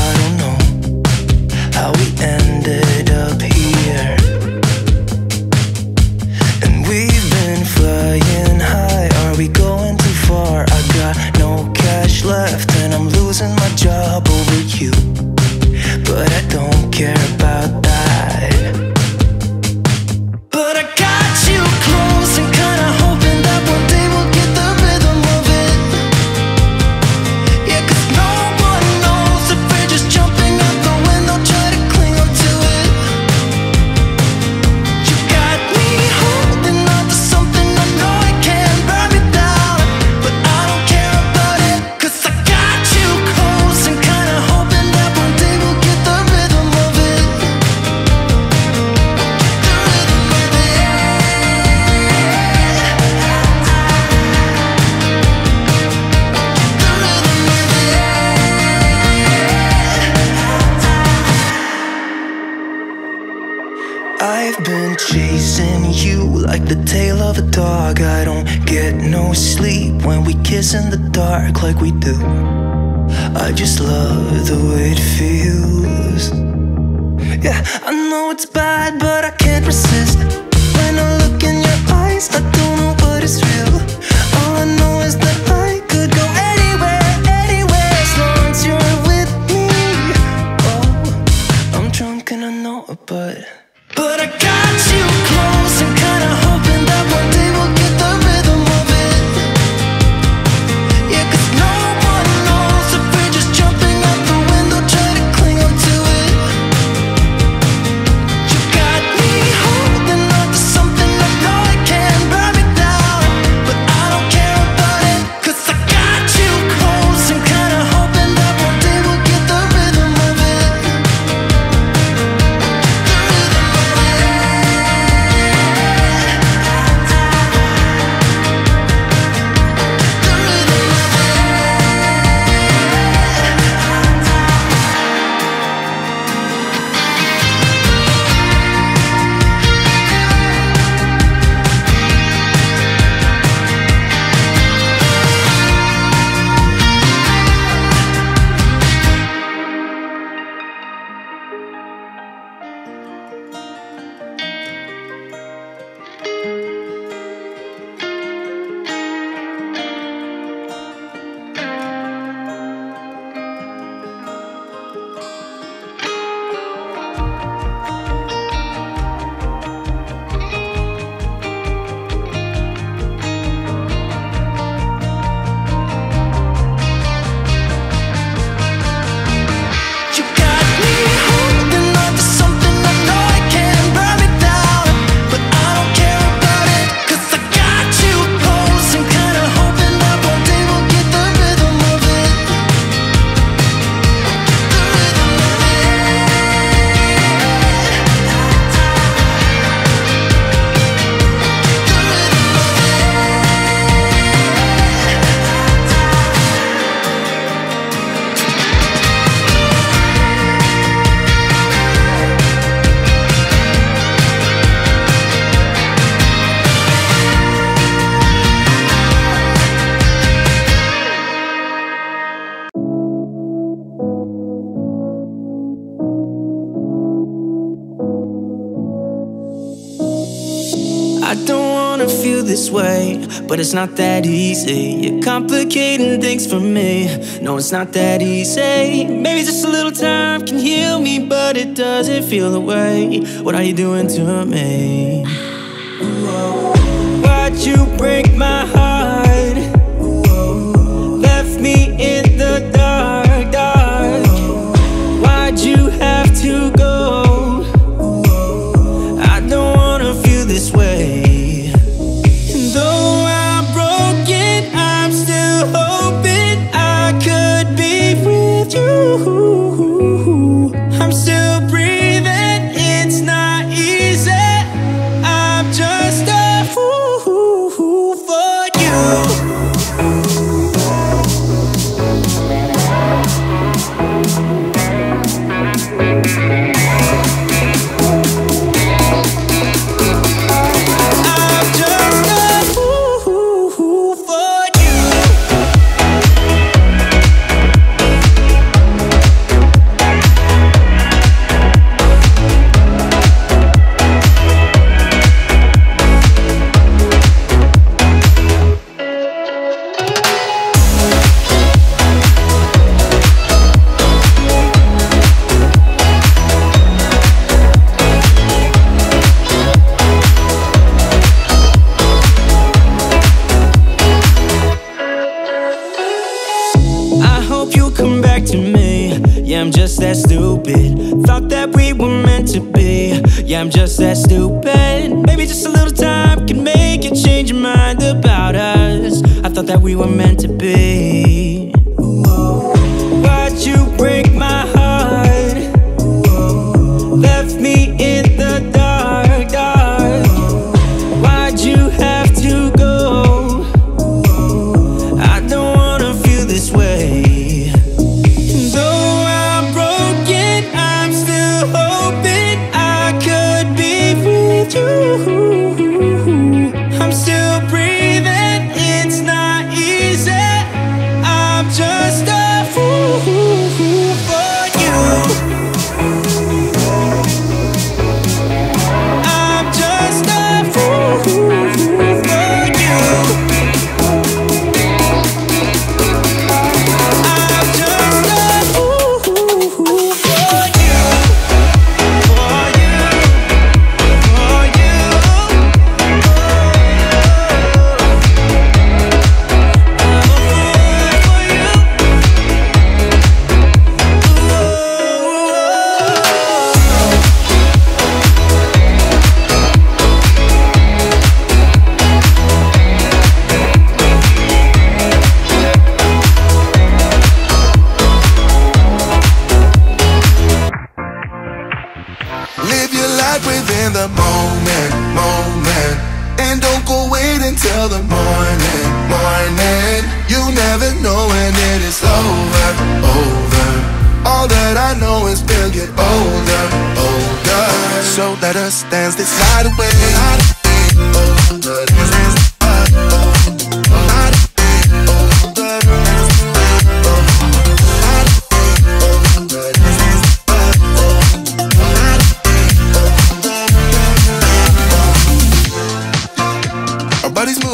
I don't know how we ended up here. And we've been flying high, are we going too far? I got no cash left and I'm losing my job over you, but I don't care about that. But I got you close and kinda hoping that one day we'll get the rhythm of it. Yeah, 'cause no one knows if we're just jumping out the window, try to cling on to it. You got me holding on to something I know it can burn me down, but I don't care about it, 'cause I got you close and kinda hoping that one day we'll get the rhythm of it. I've been chasing you like the tail of a dog. I don't get no sleep when we kiss in the dark like we do. I just love the way it feels. Yeah, I know it's bad, but I can't resist. When I look in your eyes, I don't know what is real. All I know is that I could go anywhere, anywhere, as long as you're with me. Oh, I'm drunk and I know it, but I got you close and kinda hoping that one day we'll get the rhythm of it. Yeah, 'cause no one knows if we're just jumping out the window, try to cling on to it. You got me holding on to something I know it can burn me down, but I don't care about it, 'cause I got you close and kinda hoping that one day we'll get the rhythm of it. You got me holding on to something I know it can burn me down, but I don't care about it, 'cause I got you close and kinda hoping that one day we'll get the rhythm of it. I don't wanna feel this way, but it's not that easy. You're complicating things for me. No, it's not that easy. Maybe just a little time can heal me, but it doesn't feel the way. What are you doing to me? Why'd you break my heart? Left me in the dark, dark. Why'd you have to go? I don't wanna feel this way. Though I'm broken, I'm still hoping I could be with you. I'm still breathing, it's not easy. I'm just a fool for you. just that stupid. Thought that we were meant to be. Yeah, I'm just that stupid. Maybe just a little time can make you change your mind about us. I thought that we were meant to be. Why'd you break my heart? Left me in the dark, dark. Why'd you have to go? I don't wanna feel this way. Though I'm broken, I'm still hoping I could be with you. I'm still breathing, it's not easy. I'm just a fool for you. I'm just a fool for you. I'm just a fool for you. For you. For you. Live your life within the moment, moment. And don't go wait until the morning, morning. You never know when it is over, over. All that I know is we'll get older, older. So let us dance this night away.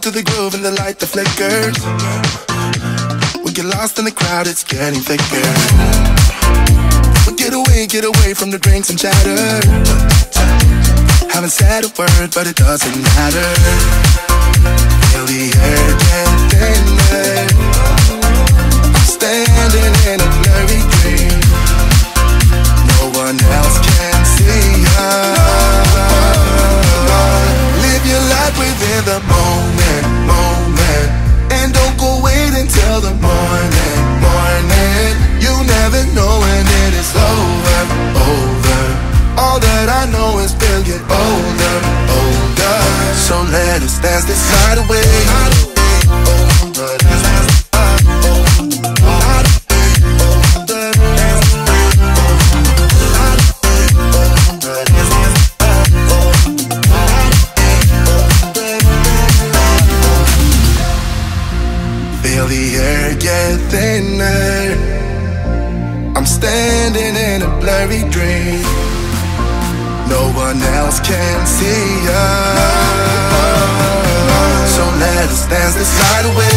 To the groove and the light that flickers. We get lost in the crowd, it's getting thicker. We get away from the drinks and chatter. Haven't said a word, but it doesn't matter. Feel the air get thinner. Standing in a blurry dream. No one else can see us. Live your life within the moment, moment. And don't go wait until the morning, morning. You never know when it is over, over. All that I know is we'll get older, older. So let us dance this night away. Feel the air get thinner. I'm standing in a blurry dream. No one else can see us. So let us dance this night away.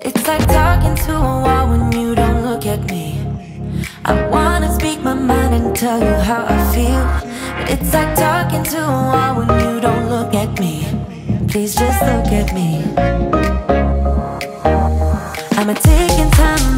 It's like talking to a wall when you don't look at me. I wanna speak my mind and tell you how I feel, but it's like talking to a wall when you don't look at me. Please just look at me. I'm a ticking time